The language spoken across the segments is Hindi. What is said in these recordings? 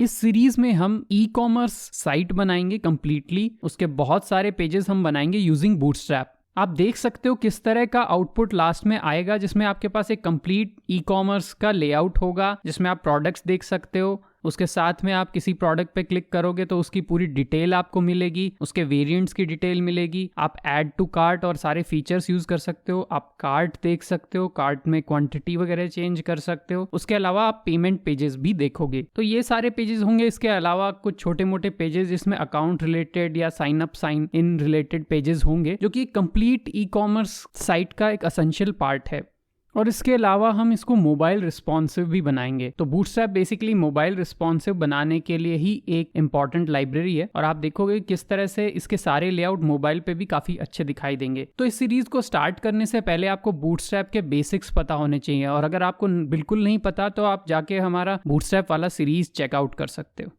इस सीरीज में हम ई कॉमर्स साइट बनाएंगे कंप्लीटली, उसके बहुत सारे पेजेस हम बनाएंगे यूजिंग बूटस्ट्रैप। आप देख सकते हो किस तरह का आउटपुट लास्ट में आएगा, जिसमें आपके पास एक कंप्लीट ई कॉमर्स का लेआउट होगा, जिसमें आप प्रोडक्ट्स देख सकते हो। उसके साथ में आप किसी प्रोडक्ट पे क्लिक करोगे तो उसकी पूरी डिटेल आपको मिलेगी, उसके वेरिएंट्स की डिटेल मिलेगी। आप ऐड टू कार्ट और सारे फीचर्स यूज कर सकते हो। आप कार्ट देख सकते हो, कार्ट में क्वांटिटी वगैरह चेंज कर सकते हो। उसके अलावा आप पेमेंट पेजेस भी देखोगे। तो ये सारे पेजेस होंगे। इसके अलावा कुछ छोटे मोटे पेजेस जिसमें अकाउंट रिलेटेड या sign up sign in related pages होंगे, जो कि कंप्लीट ई कॉमर्स साइट का एक एसेंशियल पार्ट है। और इसके अलावा हम इसको मोबाइल रिस्पॉन्सिव भी बनाएंगे। तो बूटस्ट्रैप बेसिकली मोबाइल रिस्पॉन्सिव बनाने के लिए ही एक इंपॉर्टेंट लाइब्रेरी है, और आप देखोगे किस तरह से इसके सारे लेआउट मोबाइल पे भी काफी अच्छे दिखाई देंगे। तो इस सीरीज को स्टार्ट करने से पहले आपको बूटस्ट्रैप के बेसिक्स पता होने चाहिए, और अगर आपको बिल्कुल नहीं पता तो आप जाके हमारा बूटस्ट्रैप वाला सीरीज चेकआउट कर सकते हो।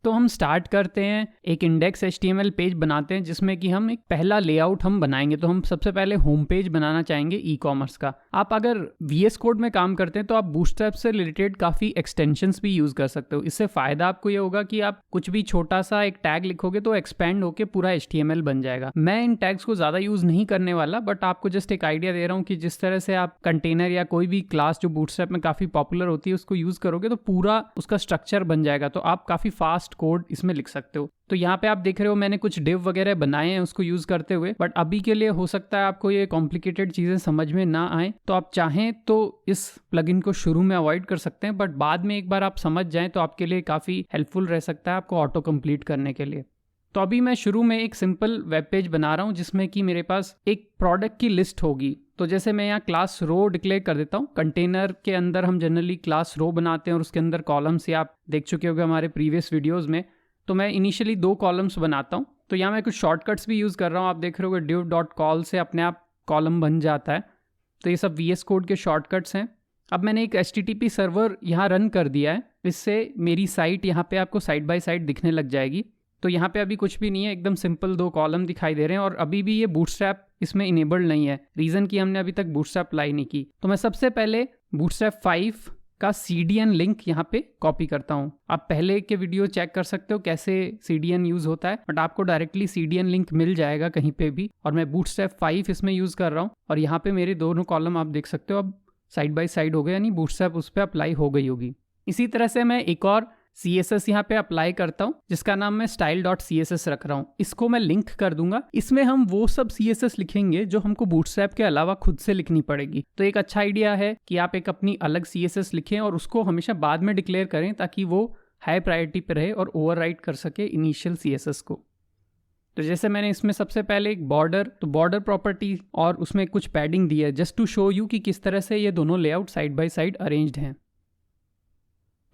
तो हम स्टार्ट करते हैं, एक इंडेक्स HTML पेज बनाते हैं जिसमें कि हम एक पहला लेआउट हम बनाएंगे। तो हम सबसे पहले होम पेज बनाना चाहेंगे ई कॉमर्स का। आप अगर VS कोड में काम करते हैं तो आप बूटस्ट्रैप से रिलेटेड काफ़ी एक्सटेंशंस भी यूज़ कर सकते हो। इससे फ़ायदा आपको ये होगा कि आप कुछ भी छोटा सा एक टैग लिखोगे तो एक्सपेंड होकर पूरा HTML बन जाएगा। मैं इन टैग्स को ज़्यादा यूज़ नहीं करने वाला, बट आपको जस्ट एक आइडिया दे रहा हूँ कि जिस तरह से आप कंटेनर या कोई भी क्लास जो बूटस्ट्रैप में काफ़ी पॉपुलर होती है उसको यूज़ करोगे तो पूरा उसका स्ट्रक्चर बन जाएगा। तो आप काफ़ी फास्ट कोड इसमें लिख सकते हो। तो यहाँ पे आप देख रहे हो मैंने कुछ डिव वगैरह बनाए हैं उसको यूज करते हुए, बट अभी के लिए हो सकता है आपको ये कॉम्प्लिकेटेड चीजें समझ में ना आए, तो आप चाहें तो इस प्लगइन को शुरू में अवॉइड कर सकते हैं, बट बाद में एक बार आप समझ जाएं तो आपके लिए काफी हेल्पफुल रह सकता है आपको ऑटो कंप्लीट करने के लिए। तो अभी मैं शुरू में एक सिंपल वेब पेज बना रहा हूँ जिसमें कि मेरे पास एक प्रोडक्ट की लिस्ट होगी। तो जैसे मैं यहाँ क्लास रो डिक्लेयर कर देता हूँ। कंटेनर के अंदर हम जनरली क्लास रो बनाते हैं और उसके अंदर कॉलम्स, या आप देख चुके होंगे हमारे प्रीवियस वीडियोज में। तो मैं इनिशियली 2 कॉलम्स बनाता हूँ। तो यहाँ मैं कुछ शॉर्टकट्स भी यूज़ कर रहा हूँ। आप देख रहे हो div.col से अपने आप कॉलम बन जाता है। तो ये सब VS कोड के शॉर्टकट्स हैं। अब मैंने एक HTTP सर्वर यहाँ रन कर दिया है, इससे मेरी साइट यहाँ पे आपको साइड बाय साइड दिखने लग जाएगी। तो यहाँ पे अभी कुछ भी नहीं है, एकदम सिंपल 2 कॉलम दिखाई दे रहे हैं, और अभी भी ये बूटस्ट्रैप इसमें इनेबल्ड नहीं है। रीज़न कि हमने अभी तक बूटस्ट्रैप अप्लाई नहीं की। तो मैं सबसे पहले बूटस्ट्रैप 5 का CDN लिंक यहाँ पे कॉपी करता हूँ। आप पहले के वीडियो चेक कर सकते हो कैसे CDN यूज़ होता है, बट आपको डायरेक्टली CDN लिंक मिल जाएगा कहीं पे भी। और मैं बूटस्ट्रैप 5 इसमें यूज़ कर रहा हूँ, और यहाँ पे मेरे दोनों कॉलम आप देख सकते हो अब साइड बाय साइड हो गए, यानी बूटस्ट्रैप उस पर अप्लाई हो गई होगी। इसी तरह से मैं एक और CSS यहाँ पे अप्लाई करता हूँ जिसका नाम मैं style.css रख रहा हूँ। इसको मैं लिंक कर दूंगा। इसमें हम वो सब CSS लिखेंगे जो हमको बूटस्ट्रैप के अलावा खुद से लिखनी पड़ेगी। तो एक अच्छा आइडिया है कि आप एक अपनी अलग CSS लिखें और उसको हमेशा बाद में डिक्लेयर करें, ताकि वो हाई प्रायोरिटी पे रहे और ओवरराइट कर सके इनिशियल CSS को। तो जैसे मैंने इसमें सबसे पहले एक बॉर्डर, तो बॉर्डर प्रॉपर्टी और उसमें कुछ पैडिंग दी है जस्ट टू शो यू कि किस तरह से ये दोनों layout side by side arranged हैं।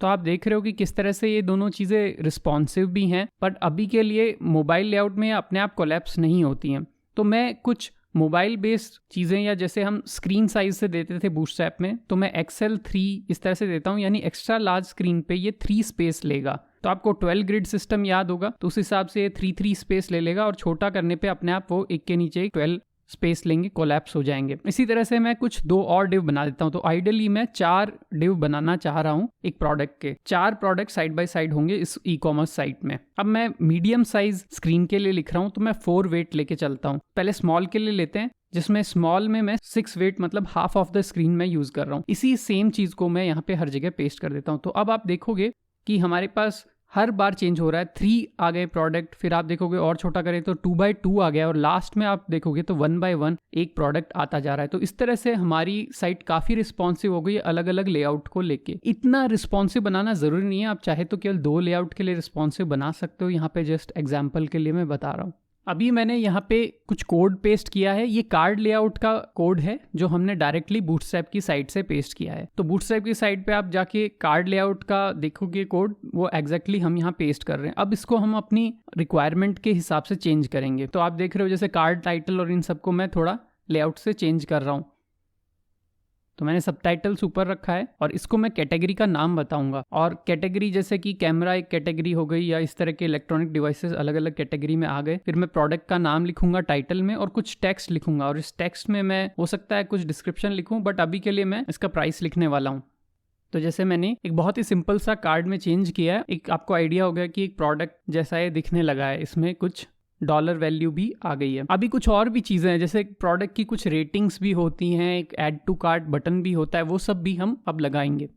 तो आप देख रहे हो कि किस तरह से ये दोनों चीज़ें रिस्पॉन्सिव भी हैं, बट अभी के लिए मोबाइल लेआउट में अपने आप कोलैप्स नहीं होती हैं। तो मैं कुछ मोबाइल बेस्ड चीज़ें, या जैसे हम स्क्रीन साइज से देते थे बूटस्ट्रैप में, तो मैं XL3 इस तरह से देता हूँ, यानी एक्स्ट्रा लार्ज स्क्रीन पे ये 3 स्पेस लेगा। तो आपको 12 ग्रिड सिस्टम याद होगा, तो उस हिसाब से ये 3 स्पेस ले लेगा, और छोटा करने पे अपने आप वो एक के नीचे 12 स्पेस लेंगे, कोलैप्स हो जाएंगे। इसी तरह से मैं कुछ 2 और डिव बना देता हूँ। तो आइडियली मैं 4 डिव बनाना चाह रहा हूँ एक प्रोडक्ट के। 4 प्रोडक्ट साइड बाय साइड होंगे इस ई कॉमर्स साइट में। अब मैं मीडियम साइज स्क्रीन के लिए लिख रहा हूँ, तो मैं 4 वेट लेके चलता हूँ। पहले स्मॉल के लिए लेते हैं, जिसमें स्मॉल में मैं 6 वेट मतलब हाफ ऑफ द स्क्रीन में यूज कर रहा हूँ। इसी सेम चीज को मैं यहाँ पे हर जगह पेस्ट कर देता हूँ। तो अब आप देखोगे कि हमारे पास हर बार चेंज हो रहा है। 3 आ गए प्रोडक्ट, फिर आप देखोगे और छोटा करें तो 2x2 आ गया, और लास्ट में आप देखोगे तो 1x1 एक प्रोडक्ट आता जा रहा है। तो इस तरह से हमारी साइट काफ़ी रिस्पॉन्सिव हो गई अलग अलग लेआउट को लेके। इतना रिस्पॉन्सिव बनाना ज़रूरी नहीं है, आप चाहे तो केवल 2 लेआउट के लिए रिस्पॉन्सिव बना सकते हो। यहाँ पे जस्ट एग्जाम्पल के लिए मैं बता रहा हूँ। अभी मैंने यहाँ पे कुछ कोड पेस्ट किया है। ये कार्ड लेआउट का कोड है जो हमने डायरेक्टली बूटस्ट्रैप की साइट से पेस्ट किया है। तो बूटस्ट्रैप की साइट पे आप जाके कार्ड लेआउट का देखोगे कोड, वो एग्जैक्टली हम यहाँ पेस्ट कर रहे हैं। अब इसको हम अपनी रिक्वायरमेंट के हिसाब से चेंज करेंगे। तो आप देख रहे हो जैसे कार्ड टाइटल और इन सबको मैं थोड़ा लेआउट से चेंज कर रहा हूँ। तो मैंने सबटाइटल्स ऊपर रखा है, और इसको मैं कैटेगरी का नाम बताऊंगा। और कैटेगरी जैसे कि कैमरा एक कैटेगरी हो गई, या इस तरह के इलेक्ट्रॉनिक डिवाइसेस अलग अलग कैटेगरी में आ गए। फिर मैं प्रोडक्ट का नाम लिखूंगा टाइटल में, और कुछ टेक्स्ट लिखूंगा, और इस टेक्स्ट में मैं हो सकता है कुछ डिस्क्रिप्शन लिखूं, बट अभी के लिए मैं इसका प्राइस लिखने वाला हूं। तो जैसे मैंने एक बहुत ही सिंपल सा कार्ड में चेंज किया है, एक आपको आइडिया हो गया कि एक प्रोडक्ट जैसा ये दिखने लगा है, इसमें कुछ डॉलर वैल्यू भी आ गई है। अभी कुछ और भी चीज़ें हैं, जैसे प्रोडक्ट की कुछ रेटिंग्स भी होती हैं, एक ऐड टू कार्ट बटन भी होता है, वो सब भी हम अब लगाएंगे।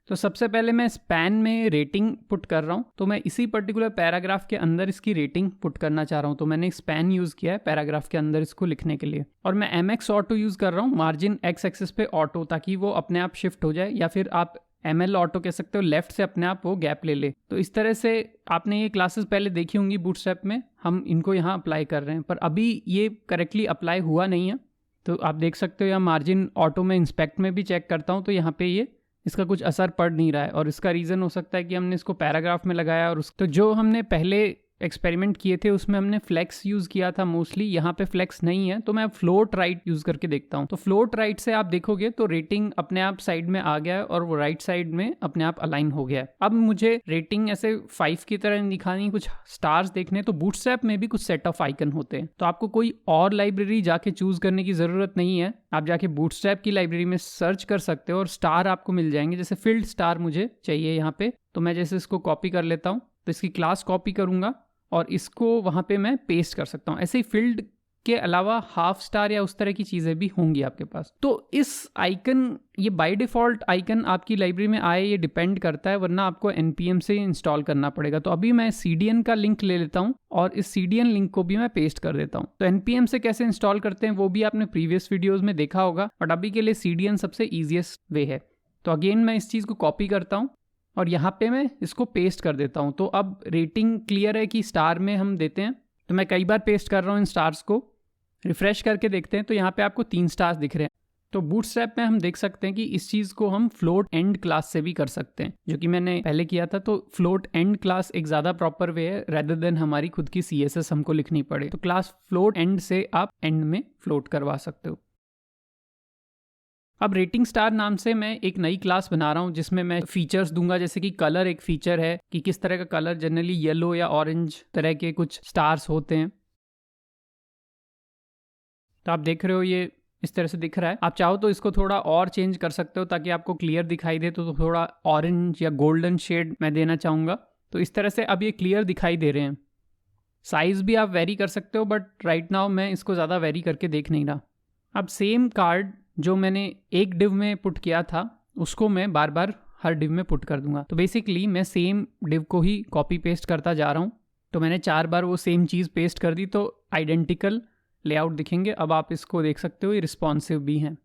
तो सबसे पहले मैं स्पैन में रेटिंग पुट कर रहा हूँ, तो मैं इसी पर्टिकुलर पैराग्राफ के अंदर इसकी रेटिंग पुट करना चाह रहा हूँ। तो मैंने स्पैन यूज़ किया है पैराग्राफ के अंदर इसको लिखने के लिए, और मैं MX ऑटो यूज़ कर रहा हूँ, मार्जिन एक्स एक्सिस पे ऑटो, ताकि वो अपने आप शिफ्ट हो जाए, या फिर आप ML ऑटो कह सकते हो, लेफ्ट से अपने आप वो गैप ले ले। तो इस तरह से आपने ये क्लासेस पहले देखी होंगी बूटस्ट्रैप में, हम इनको यहाँ अप्लाई कर रहे हैं, पर अभी ये करेक्टली अप्लाई हुआ नहीं है। तो आप देख सकते हो, या मार्जिन ऑटो में इंस्पेक्ट में भी चेक करता हूँ तो यहाँ पे ये इसका कुछ असर पड़ नहीं रहा है, और इसका रीज़न हो सकता है कि हमने इसको पैराग्राफ में लगाया, और तो जो हमने पहले एक्सपेरिमेंट किए थे उसमें हमने फ्लेक्स यूज़ किया था मोस्टली, यहाँ पे फ्लेक्स नहीं है, तो मैं फ्लोट राइट यूज़ करके देखता हूँ। तो फ्लोट राइट से आप देखोगे तो रेटिंग अपने आप साइड में आ गया है, और वो राइट साइड में अपने आप अलाइन हो गया है। अब मुझे रेटिंग ऐसे 5 की तरह नहीं दिखानी, कुछ स्टार्स देखने, तो बूटस्ट्रैप में भी कुछ सेट ऑफ आइकन होते हैं, तो आपको कोई और लाइब्रेरी जाके चूज करने की ज़रूरत नहीं है। आप जाके बूटस्ट्रैप की लाइब्रेरी में सर्च कर सकते हो और स्टार आपको मिल जाएंगे। जैसे फील्ड स्टार मुझे चाहिए यहाँ पे, तो मैं जैसे इसको कॉपी कर लेता हूँ, तो इसकी क्लास कॉपी करूँगा और इसको वहाँ पे मैं पेस्ट कर सकता हूँ। ऐसे ही फील्ड के अलावा हाफ स्टार या उस तरह की चीज़ें भी होंगी आपके पास। तो इस आइकन, ये बाय डिफ़ॉल्ट आइकन आपकी लाइब्रेरी में आए ये डिपेंड करता है, वरना आपको npm से इंस्टॉल करना पड़ेगा। तो अभी मैं CDN का लिंक ले लेता हूँ और इस CDN लिंक को भी मैं पेस्ट कर देता हूँ। तो npm से कैसे इंस्टॉल करते हैं वो भी आपने प्रीवियस वीडियोज़ में देखा होगा, बट अभी के लिए CDN सबसे ईजिएस्ट वे है। तो अगेन मैं इस चीज़ को कॉपी करता हूँ और यहाँ पे मैं इसको पेस्ट कर देता हूँ। तो अब रेटिंग क्लियर है कि स्टार में हम देते हैं, तो मैं कई बार पेस्ट कर रहा हूँ इन स्टार्स को। रिफ्रेश करके देखते हैं तो यहाँ पे आपको 3 स्टार्स दिख रहे हैं। तो बूटस्ट्रैप में हम देख सकते हैं कि इस चीज़ को हम फ्लोट एंड क्लास से भी कर सकते हैं, जो कि मैंने पहले किया था। तो फ्लोट एंड क्लास एक ज़्यादा प्रॉपर वे है, रेदर देन हमारी खुद की CSS हमको लिखनी पड़े। तो क्लास फ्लोट एंड से आप एंड में फ्लोट करवा सकते हो। अब रेटिंग स्टार नाम से मैं एक नई क्लास बना रहा हूँ जिसमें मैं फीचर्स दूंगा, जैसे कि कलर एक फीचर है कि किस तरह का कलर, जनरली येलो या ऑरेंज तरह के कुछ स्टार्स होते हैं। तो आप देख रहे हो ये इस तरह से दिख रहा है। आप चाहो तो इसको थोड़ा और चेंज कर सकते हो ताकि आपको क्लियर दिखाई दे, तो थोड़ा ऑरेंज या गोल्डन शेड मैं देना चाहूँगा। तो इस तरह से अब ये क्लियर दिखाई दे रहे हैं। साइज़ भी आप वेरी कर सकते हो, बट राइट नाउ मैं इसको ज़्यादा वेरी करके देख नहीं रहा। अब सेम कार्ड जो मैंने एक डिव में पुट किया था उसको मैं बार बार हर डिव में पुट कर दूंगा। तो बेसिकली मैं सेम डिव को ही कॉपी पेस्ट करता जा रहा हूँ। तो मैंने 4 बार वो सेम चीज़ पेस्ट कर दी, तो आइडेंटिकल लेआउट दिखेंगे। अब आप इसको देख सकते हो, ये रिस्पॉन्सिव भी हैं।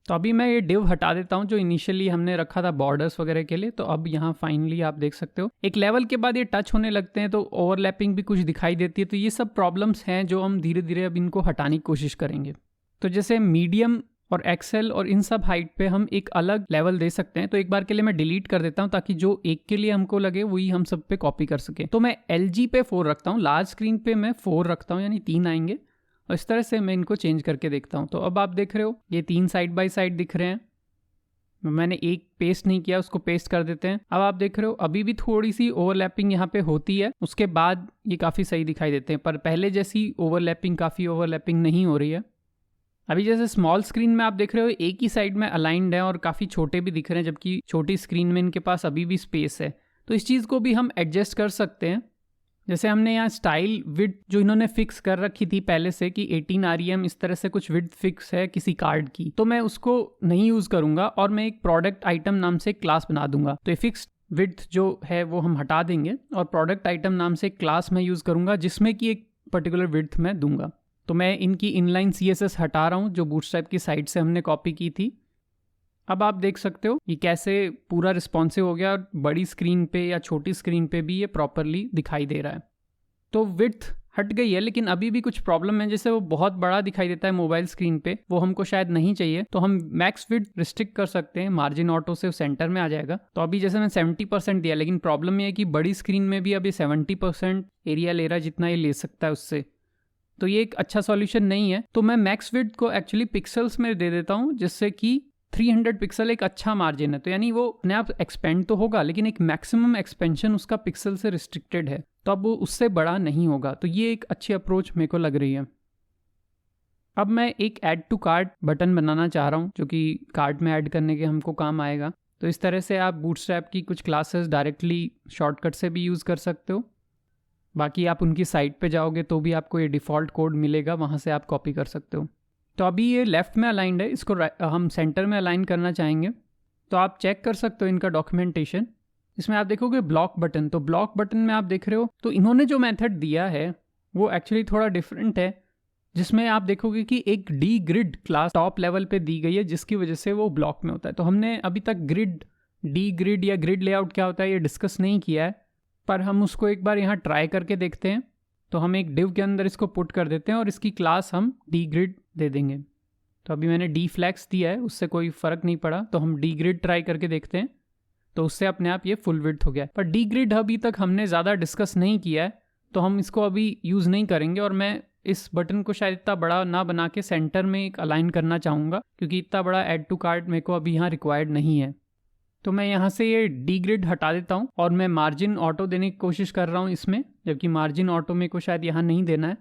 तो अभी मैं ये डिव हटा देता हूँ जो इनिशियली हमने रखा था बॉर्डर्स वगैरह के लिए। तो अब यहाँ फाइनली आप देख सकते हो एक लेवल के बाद ये टच होने लगते हैं, तो ओवरलैपिंग भी कुछ दिखाई देती है। तो ये सब प्रॉब्लम्स हैं जो हम धीरे धीरे अब इनको हटाने की कोशिश करेंगे। तो जैसे मीडियम और एक्सेल और इन सब हाइट पे हम एक अलग लेवल दे सकते हैं। तो एक बार के लिए मैं डिलीट कर देता हूं ताकि जो एक के लिए हमको लगे वही हम सब पे कॉपी कर सके। तो मैं LG पे 4 रखता हूं, लार्ज स्क्रीन पे मैं 4 रखता हूं, यानी 3 आएंगे। और इस तरह से मैं इनको चेंज करके देखता हूं। तो अब आप देख रहे हो ये 3 साइड बाय साइड दिख रहे हैं। मैंने एक पेस्ट नहीं किया, उसको पेस्ट कर देते हैं। अब आप देख रहे हो अभी भी थोड़ी सी ओवरलैपिंग यहाँ पे होती है, उसके बाद ये काफ़ी सही दिखाई देते हैं, पर पहले जैसी काफ़ी ओवरलैपिंग नहीं हो रही है। अभी जैसे स्मॉल स्क्रीन में आप देख रहे हो एक ही साइड में अलाइंड है और काफ़ी छोटे भी दिख रहे हैं, जबकि छोटी स्क्रीन में इनके पास अभी भी स्पेस है। तो इस चीज़ को भी हम एडजस्ट कर सकते हैं। जैसे हमने यहाँ स्टाइल विड्थ जो इन्होंने फिक्स कर रखी थी पहले से कि 18 REM इस तरह से कुछ विड्थ फिक्स है किसी कार्ड की, तो मैं उसको नहीं यूज़ करूँगा और मैं एक प्रोडक्ट आइटम नाम से क्लास बना दूंगा। तो ये फिक्स्ड विड्थ जो है वो हम हटा देंगे और प्रोडक्ट आइटम नाम से क्लास मैं यूज़ करूँगा जिसमें कि एक पर्टिकुलर विड्थ मैं दूंगा। तो मैं इनकी इनलाइन CSS हटा रहा हूँ जो बूटस्ट्रैप की साइट से हमने कॉपी की थी। अब आप देख सकते हो ये कैसे पूरा रिस्पॉन्सिव हो गया और बड़ी स्क्रीन पे या छोटी स्क्रीन पे भी ये प्रॉपरली दिखाई दे रहा है। तो विड्थ हट गई है, लेकिन अभी भी कुछ प्रॉब्लम है, जैसे वो बहुत बड़ा दिखाई देता है मोबाइल स्क्रीन पे, वो हमको शायद नहीं चाहिए। तो हम मैक्स विड्थ रिस्ट्रिक्ट कर सकते हैं, मार्जिन ऑटो से सेंटर में आ जाएगा। तो अभी जैसे मैं 70% दिया, लेकिन प्रॉब्लम ये है कि बड़ी स्क्रीन में भी अभी 70% एरिया ले रहा है जितना ये ले सकता है उससे। तो ये एक अच्छा सॉल्यूशन नहीं है। तो मैं मैक्स विड्थ को एक्चुअली पिक्सल्स में दे देता हूँ, जिससे कि 300 पिक्सल एक अच्छा मार्जिन है। तो यानी वो अपने आप एक्सपेंड तो होगा, लेकिन एक मैक्सिमम एक्सपेंशन उसका पिक्सल से रिस्ट्रिक्टेड है, तो अब वो उससे बड़ा नहीं होगा। तो ये एक अच्छी अप्रोच मेरे को लग रही है। अब मैं एक ऐड टू कार्ट बटन बनाना चाह रहा हूँ जो कि कार्ट में ऐड करने के हमको काम आएगा। तो इस तरह से आप बूटस्ट्रैप की कुछ क्लासेस डायरेक्टली शॉर्टकट से भी यूज़ कर सकते हो। बाकी आप उनकी साइट पे जाओगे तो भी आपको ये डिफ़ॉल्ट कोड मिलेगा, वहाँ से आप कॉपी कर सकते हो। तो अभी ये लेफ़्ट में अलाइंड है, इसको हम सेंटर में अलाइन करना चाहेंगे। तो आप चेक कर सकते हो इनका डॉक्यूमेंटेशन। इसमें आप देखोगे ब्लॉक बटन, तो ब्लॉक बटन में आप देख रहे हो तो इन्होंने जो मेथड दिया है वो एक्चुअली थोड़ा डिफरेंट है, जिसमें आप देखोगे कि एक D grid class top level पे दी गई है, जिसकी वजह से वो ब्लॉक में होता है। तो हमने अभी तक ग्रिड, डी ग्रिड या ग्रिड लेआउट क्या होता है ये डिस्कस नहीं किया है, पर हम उसको एक बार यहाँ ट्राई करके देखते हैं। तो हम एक डिव के अंदर इसको पुट कर देते हैं और इसकी क्लास हम डी ग्रिड दे देंगे। तो अभी मैंने डी फ्लैक्स दिया है, उससे कोई फ़र्क नहीं पड़ा, तो हम डी ग्रिड ट्राई करके देखते हैं। तो उससे अपने आप ये फुल विड्थ हो गया। पर डी ग्रिड अभी तक हमने ज़्यादा डिस्कस नहीं किया है, तो हम इसको अभी यूज़ नहीं करेंगे। और मैं इस बटन को शायद इतना बड़ा ना बना के सेंटर में एक अलाइन करना चाहूँगा, क्योंकि इतना बड़ा ऐड टू कार्ट मेरे को अभी यहाँ रिक्वायर्ड नहीं है। तो मैं यहाँ से ये डी ग्रिड हटा देता हूँ और मैं मार्जिन ऑटो देने की कोशिश कर रहा हूँ इसमें, जबकि मार्जिन ऑटो मेरे को शायद यहाँ नहीं देना है।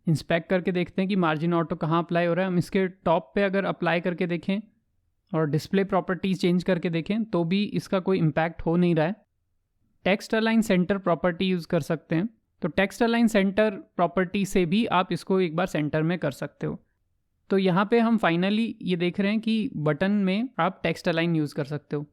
इंस्पेक्ट करके देखते हैं कि मार्जिन ऑटो कहाँ अप्लाई हो रहा है। हम इसके टॉप पे अगर अप्लाई करके देखें और डिस्प्ले प्रॉपर्टीज़ चेंज करके देखें तो भी इसका कोई इम्पैक्ट हो नहीं रहा है। Text align centre property use कर सकते हैं। तो टेक्स्ट अलाइन सेंटर प्रॉपर्टी से भी आप इसको एक बार सेंटर में कर सकते हो। तो यहाँ पे हम फाइनली ये देख रहे हैं कि बटन में आप टेक्स्ट अलाइन यूज़ कर सकते हो।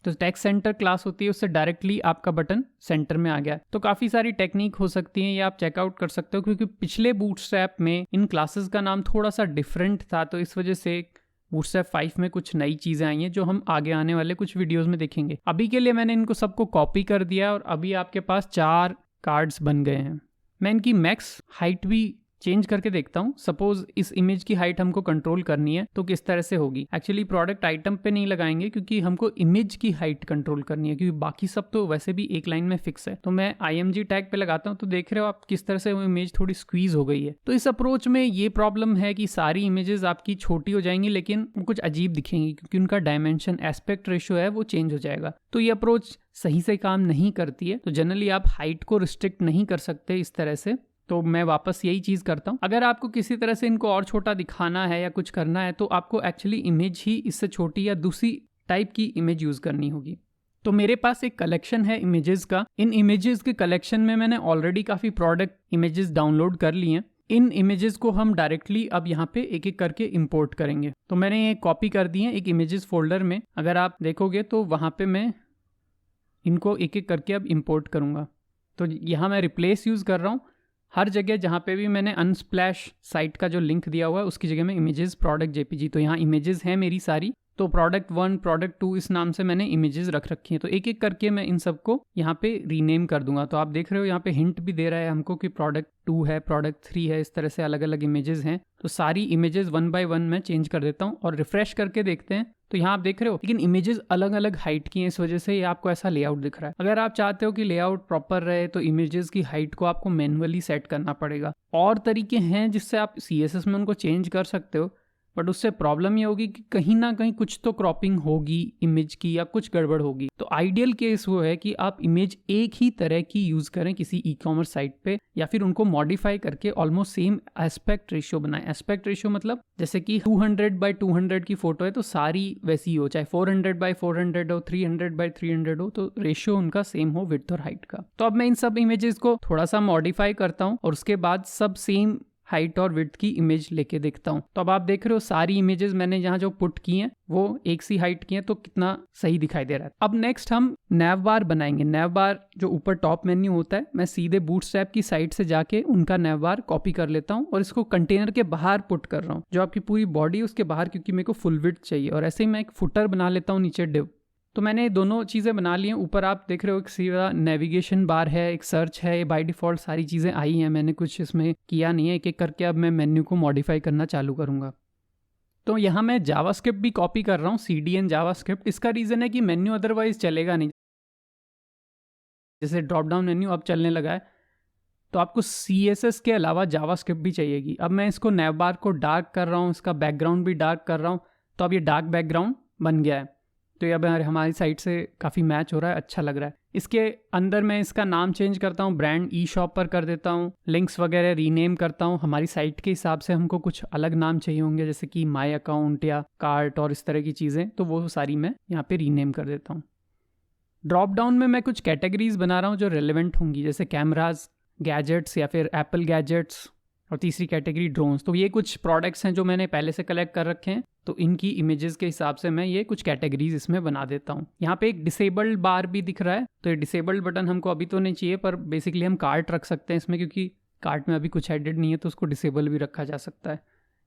तो टेक्स्ट सेंटर क्लास होती है, उससे डायरेक्टली आपका बटन सेंटर में आ गया। तो काफ़ी सारी टेक्निक हो सकती हैं, ये आप चेकआउट कर सकते हो, क्योंकि पिछले बूटस्ट्रैप में इन क्लासेस का नाम थोड़ा सा डिफरेंट था। तो इस वजह से बूटस्ट्रैप 5 में कुछ नई चीज़ें आई हैं जो हम आगे आने वाले कुछ वीडियोस में देखेंगे। अभी के लिए मैंने इनको सबको कॉपी कर दिया और अभी आपके पास 4 कार्ड्स बन गए हैं। मैं इनकी मैक्स हाइट भी चेंज करके देखता हूँ। सपोज इस इमेज की हाइट हमको कंट्रोल करनी है तो किस तरह से होगी। एक्चुअली प्रोडक्ट आइटम पे नहीं लगाएंगे, क्योंकि हमको इमेज की हाइट कंट्रोल करनी है, क्योंकि बाकी सब तो वैसे भी एक लाइन में फिक्स है। तो मैं IMG टैग पे लगाता हूँ, तो देख रहे हो आप किस तरह से वो इमेज थोड़ी स्क्वीज हो गई है। तो इस अप्रोच में ये प्रॉब्लम है कि सारी इमेजेस आपकी छोटी हो जाएंगी, लेकिन वो कुछ अजीब दिखेंगी, क्योंकि उनका डायमेंशन एस्पेक्ट रेशियो है वो चेंज हो जाएगा। तो ये अप्रोच सही से काम नहीं करती है। तो जनरली आप हाइट को रिस्ट्रिक्ट नहीं कर सकते इस तरह से। तो मैं वापस यही चीज़ करता हूँ। अगर आपको किसी तरह से इनको और छोटा दिखाना है या कुछ करना है तो आपको एक्चुअली इमेज ही इससे छोटी या दूसरी टाइप की इमेज यूज़ करनी होगी। तो मेरे पास एक कलेक्शन है इमेजेस का। इन इमेजेस के कलेक्शन में मैंने ऑलरेडी काफ़ी प्रोडक्ट इमेजेस डाउनलोड कर लिए हैं। इन इमेजेस को हम डायरेक्टली अब यहाँ पे एक एक करके इंपोर्ट करेंगे। तो मैंने ये कॉपी कर दी है एक इमेजेस फोल्डर में। अगर आप देखोगे तो वहाँ पे मैं इनको एक एक करके अब इंपोर्ट करूँगा। तो यहाँ मैं रिप्लेस यूज़ कर रहा हूँ। हर जगह जहाँ पे भी मैंने अनस्प्लैश साइट का जो लिंक दिया हुआ है उसकी जगह में इमेजेस प्रोडक्ट JPG। तो यहाँ इमेजेस हैं मेरी सारी। तो प्रोडक्ट 1, प्रोडक्ट 2 इस नाम से मैंने इमेजेस रख रखी हैं। तो एक एक करके मैं इन सबको यहाँ पे रीनेम कर दूंगा। तो आप देख रहे हो यहाँ पे हिंट भी दे रहा है हमको कि प्रोडक्ट 2 है, प्रोडक्ट 3 है, इस तरह से अलग अलग इमेजेस हैं। तो सारी इमेजेस 1 by 1 मैं चेंज कर देता हूँ और रिफ्रेश करके देखते हैं। तो यहाँ आप देख रहे हो लेकिन इमेजेस अलग अलग हाइट की हैं, इस वजह से ये आपको ऐसा लेआउट दिख रहा है। अगर आप चाहते हो कि लेआउट प्रॉपर रहे तो इमेजेस की हाइट को आपको मैन्युअली सेट करना पड़ेगा। और तरीके हैं जिससे आप CSS में उनको चेंज कर सकते हो, बट उससे प्रॉब्लम ये होगी कि कहीं ना कहीं कुछ तो क्रॉपिंग होगी इमेज की या कुछ गड़बड़ होगी। तो आइडियल केस वो है कि आप इमेज एक ही तरह की यूज करें किसी ई-कॉमर्स साइट पे, या फिर उनको मॉडिफाई करके ऑलमोस्ट सेम एस्पेक्ट रेशियो बनाएं। एस्पेक्ट रेशियो मतलब जैसे कि 200 by 200 की फोटो है तो सारी वैसी हो, चाहे 400 by 400 हो, 300 by 300 हो, तो रेशियो उनका सेम हो विड्थ और हाइट का। तो अब मैं इन सब इमेजेस को थोड़ा सा मॉडिफाई करता हूँ और उसके बाद सब सेम हाइट और विड्थ की इमेज लेके देखता हूँ। तो अब आप देख रहे हो सारी इमेजेस मैंने यहाँ जो पुट की हैं वो एक सी हाइट की हैं, तो कितना सही दिखाई दे रहा है। अब नेक्स्ट हम नैव बार बनाएंगे। नैव बार जो ऊपर टॉप मेन्यू होता है, मैं सीधे बूटस्ट्रैप की साइट से जाके उनका नैव बार कॉपी कर लेता हूँ और इसको कंटेनर के बाहर पुट कर रहा हूँ, जो आपकी पूरी बॉडी उसके बाहर, क्योंकि मेरे को फुल विड्थ चाहिए। और ऐसे ही मैं एक फुटर बना लेता हूँ नीचे डिव। तो मैंने दोनों चीज़ें बना ली हैं। ऊपर आप देख रहे हो एक सीधा नेविगेशन बार है, एक सर्च है, ये बाय डिफ़ॉल्ट सारी चीज़ें आई हैं, मैंने कुछ इसमें किया नहीं है। एक एक करके अब मैं मेन्यू को मॉडिफाई करना चालू करूँगा। तो यहाँ मैं जावास्क्रिप्ट भी कॉपी कर रहा हूँ, CDN जावास्क्रिप्ट। इसका रीज़न है कि मेन्यू अदरवाइज चलेगा नहीं। जैसे ड्रॉप डाउन मेन्यू अब चलने लगा है तो आपको CSS के अलावा जावास्क्रिप्ट भी चाहिएगी। अब मैं इसको नैव बार को डार्क कर रहा हूँ, इसका बैकग्राउंड भी डार्क कर रहा हूँ। तो अब ये डार्क बैकग्राउंड बन गया है। तो ये अब हमारी साइट से काफ़ी मैच हो रहा है, अच्छा लग रहा है। इसके अंदर मैं इसका नाम चेंज करता हूँ, ब्रांड ई शॉप पर कर देता हूँ, लिंक्स वगैरह रीनेम करता हूँ। हमारी साइट के हिसाब से हमको कुछ अलग नाम चाहिए होंगे, जैसे कि माई अकाउंट या कार्ट और इस तरह की चीज़ें, तो वो सारी मैं यहाँ पे रीनेम कर देता हूँ। ड्रॉप डाउन में मैं कुछ कैटेगरीज बना रहा हूँ जो रेलेवेंट होंगी, जैसे कैमराज, गैजेट्स या फिर एप्पल गैजेट्स, और तीसरी कैटेगरी ड्रोन्स। तो ये कुछ प्रोडक्ट्स हैं जो मैंने पहले से कलेक्ट कर रखे हैं, तो इनकी इमेजेस के हिसाब से मैं ये कुछ कैटेगरीज इसमें बना देता हूँ। यहाँ पे एक डिसेबल्ड बार भी दिख रहा है, तो ये डिसेबल्ड बटन हमको अभी तो नहीं चाहिए, पर बेसिकली हम कार्ट रख सकते हैं इसमें, क्योंकि कार्ट में अभी कुछ एडेड नहीं है, तो उसको डिसेबल भी रखा जा सकता है,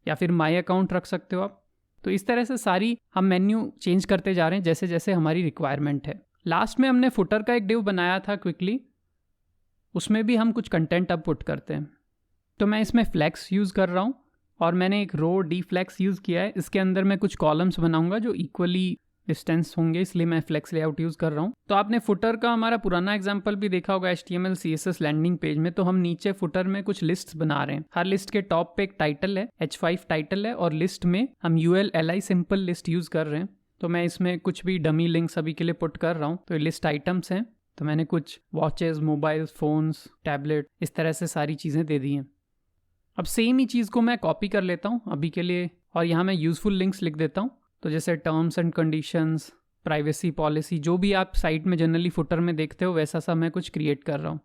या फिर माई अकाउंट रख सकते हो आप। तो इस तरह से सारी हम मेन्यू चेंज करते जा रहे हैं जैसे जैसे हमारी रिक्वायरमेंट है। लास्ट में हमने फुटर का एक डिव बनाया था क्विकली, उसमें भी हम कुछ कंटेंट अब पुट करते हैं। तो मैं इसमें फ्लेक्स यूज़ कर रहा हूँ और मैंने एक रो डी फ्लेक्स यूज़ किया है। इसके अंदर मैं कुछ कॉलम्स बनाऊंगा जो इक्वली डिस्टेंस होंगे, इसलिए मैं फ्लेक्स लेआउट यूज़ कर रहा हूँ। तो आपने फुटर का हमारा पुराना एग्जांपल भी देखा होगा HTML CSS लैंडिंग पेज में। तो हम नीचे फुटर में कुछ लिस्ट्स बना रहे हैं। हर लिस्ट के टॉप पे एक टाइटल है, H5 टाइटल है, और लिस्ट में हम ULLI सिंपल लिस्ट यूज़ कर रहे हैं। तो मैं इसमें कुछ भी डमी लिंक्स अभी के लिए पुट कर रहा हूँ। तो ये लिस्ट आइटम्स हैं, तो मैंने कुछ वॉचेस, मोबाइल्स, फ़ोन्स, टैबलेट, इस तरह से सारी चीज़ें दे दी हैं। अब सेम ही चीज़ को मैं कॉपी कर लेता हूँ अभी के लिए, और यहाँ मैं यूज़फुल लिंक्स लिख देता हूँ। तो जैसे terms and conditions, privacy policy, जो भी आप साइट में जनरली फुटर में देखते हो वैसा सा मैं कुछ क्रिएट कर रहा हूँ।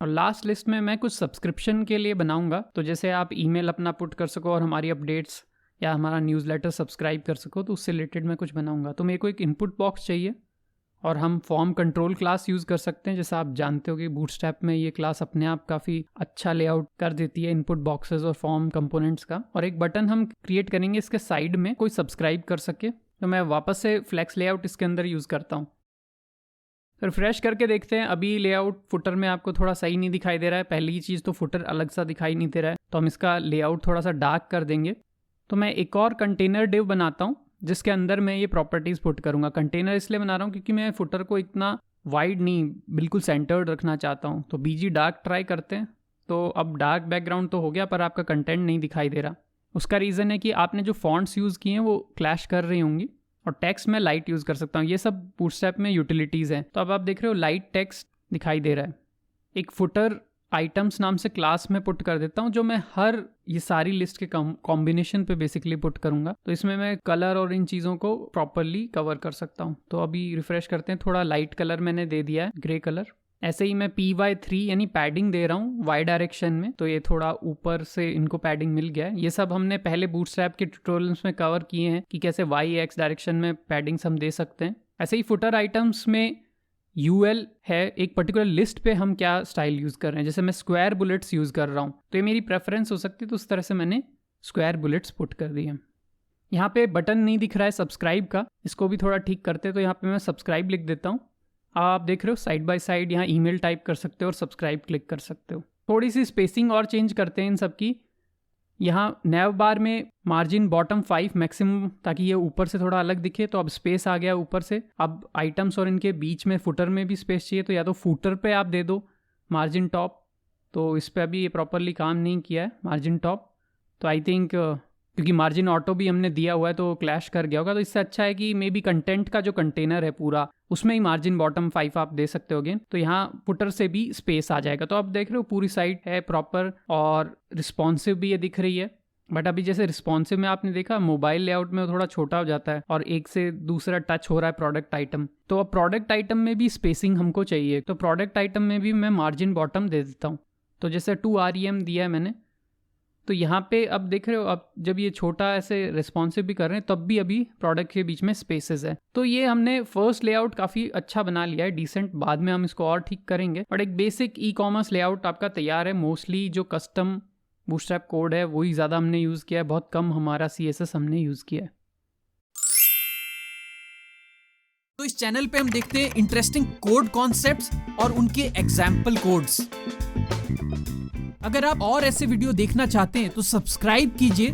और लास्ट लिस्ट में मैं कुछ सब्सक्रिप्शन के लिए बनाऊँगा, तो जैसे आप ईमेल अपना पुट कर सको और हमारी अपडेट्स या हमारा न्यूज़लेटर सब्सक्राइब कर सको, तो उससे रिलेटेड मैं कुछ बनाऊँगा। तो मेरे को एक इनपुट बॉक्स चाहिए, और हम फॉर्म कंट्रोल क्लास यूज़ कर सकते हैं। जैसा आप जानते हो कि बूटस्ट्रैप में ये क्लास अपने आप काफ़ी अच्छा लेआउट कर देती है इनपुट बॉक्सेस और फॉर्म कंपोनेंट्स का। और एक बटन हम क्रिएट करेंगे इसके साइड में, कोई सब्सक्राइब कर सके। तो मैं वापस से फ्लेक्स लेआउट इसके अंदर यूज़ करता हूँ। रिफ्रेश करके देखते हैं, अभी लेआउट फुटर में आपको थोड़ा सही नहीं दिखाई दे रहा है। पहली चीज़ तो फुटर अलग सा दिखाई नहीं दे रहा है, तो हम इसका लेआउट थोड़ा सा डार्क कर देंगे। तो मैं एक और कंटेनर डिव बनाता हूँ जिसके अंदर मैं ये प्रॉपर्टीज़ पुट करूँगा। कंटेनर इसलिए बना रहा हूँ क्योंकि मैं फुटर को इतना वाइड नहीं, बिल्कुल सेंटर्ड रखना चाहता हूँ। तो BG डार्क ट्राई करते हैं। तो अब डार्क बैकग्राउंड तो हो गया, पर आपका कंटेंट नहीं दिखाई दे रहा। उसका रीज़न है कि आपने जो फॉन्ट्स यूज़ किए हैं वो क्लैश कर रही होंगी, और टेक्स्ट में लाइट यूज़ कर सकता हूँ। ये सब बूटस्ट्रैप में यूटिलिटीज़ हैं। तो अब आप देख रहे हो लाइट टेक्स्ट दिखाई दे रहा है। एक फुटर आइटम्स नाम से क्लास में पुट कर देता हूँ, जो मैं हर ये सारी लिस्ट के कॉम्बिनेशन पे बेसिकली पुट करूँगा। तो इसमें मैं कलर और इन चीज़ों को प्रॉपरली कवर कर सकता हूँ। तो अभी रिफ्रेश करते हैं, थोड़ा लाइट कलर मैंने दे दिया है, ग्रे कलर। ऐसे ही मैं PY3 यानी पैडिंग दे रहा हूँ Y डायरेक्शन में, तो ये थोड़ा ऊपर से इनको पैडिंग मिल गया है। ये सब हमने पहले बूटस्ट्रैप के ट्यूटोरियल्स में कवर किए हैं कि कैसे Y-X डायरेक्शन में पैडिंग्स हम दे सकते हैं। ऐसे ही फुटर आइटम्स में UL है, एक पर्टिकुलर लिस्ट पे हम क्या स्टाइल यूज़ कर रहे हैं। जैसे मैं स्क्वायर बुलेट्स यूज़ कर रहा हूँ, तो ये मेरी प्रेफरेंस हो सकती है, तो उस तरह से मैंने स्क्वायर बुलेट्स पुट कर दिए। यहाँ पे बटन नहीं दिख रहा है सब्सक्राइब का, इसको भी थोड़ा ठीक करते हैं। तो यहाँ पे मैं सब्सक्राइब लिख देता हूँ। आप देख रहे हो साइड बाय साइड यहाँ ईमेल टाइप कर सकते हो और सब्सक्राइब क्लिक कर सकते हो। थोड़ी सी स्पेसिंग और चेंज करते हैं इन सब की। यहाँ नैव बार में मार्जिन बॉटम 5 मैक्सिमम, ताकि ये ऊपर से थोड़ा अलग दिखे। तो अब स्पेस आ गया ऊपर से। अब आइटम्स और इनके बीच में फुटर में भी स्पेस चाहिए, तो या तो फुटर पे आप दे दो मार्जिन टॉप। तो इस पर अभी ये प्रॉपरली काम नहीं किया है मार्जिन टॉप। तो आई थिंक क्योंकि मार्जिन ऑटो भी हमने दिया हुआ है तो क्लैश कर गया होगा। तो इससे अच्छा है कि मे बी कंटेंट का जो कंटेनर है पूरा, उसमें ही मार्जिन बॉटम 5 आप दे सकते हो। तो यहाँ फुटर से भी स्पेस आ जाएगा। तो आप देख रहे हो पूरी साइट है प्रॉपर, और रिस्पॉन्सिव भी ये दिख रही है। बट अभी जैसे रिस्पॉन्सिव में आपने देखा मोबाइल लेआउट में थोड़ा छोटा हो जाता है और एक से दूसरा टच हो रहा है प्रोडक्ट आइटम। तो अब प्रोडक्ट आइटम में भी स्पेसिंग हमको चाहिए, तो प्रोडक्ट आइटम में भी मैं मार्जिन बॉटम दे देता हूँ। तो जैसे 2 REM दिया है मैंने, तो यहाँ पे अब देख रहे हो, अब जब ये छोटा ऐसे रिस्पॉन्सिव भी कर रहे हैं तब भी अभी प्रोडक्ट के बीच में स्पेसेस है। तो ये हमने फर्स्ट लेआउट काफ़ी अच्छा बना लिया है, डिसेंट। बाद में हम इसको और ठीक करेंगे, बट एक बेसिक ई-कॉमर्स लेआउट आपका तैयार है। मोस्टली जो कस्टम बूटस्ट्रैप कोड है वही ज़्यादा हमने यूज़ किया है, बहुत कम हमारा CSS हमने यूज़ किया है। तो इस चैनल पे हम देखते हैं इंटरेस्टिंग कोड कॉन्सेप्ट्स और उनके एग्जाम्पल कोड्स। अगर आप और ऐसे वीडियो देखना चाहते हैं तो सब्सक्राइब कीजिए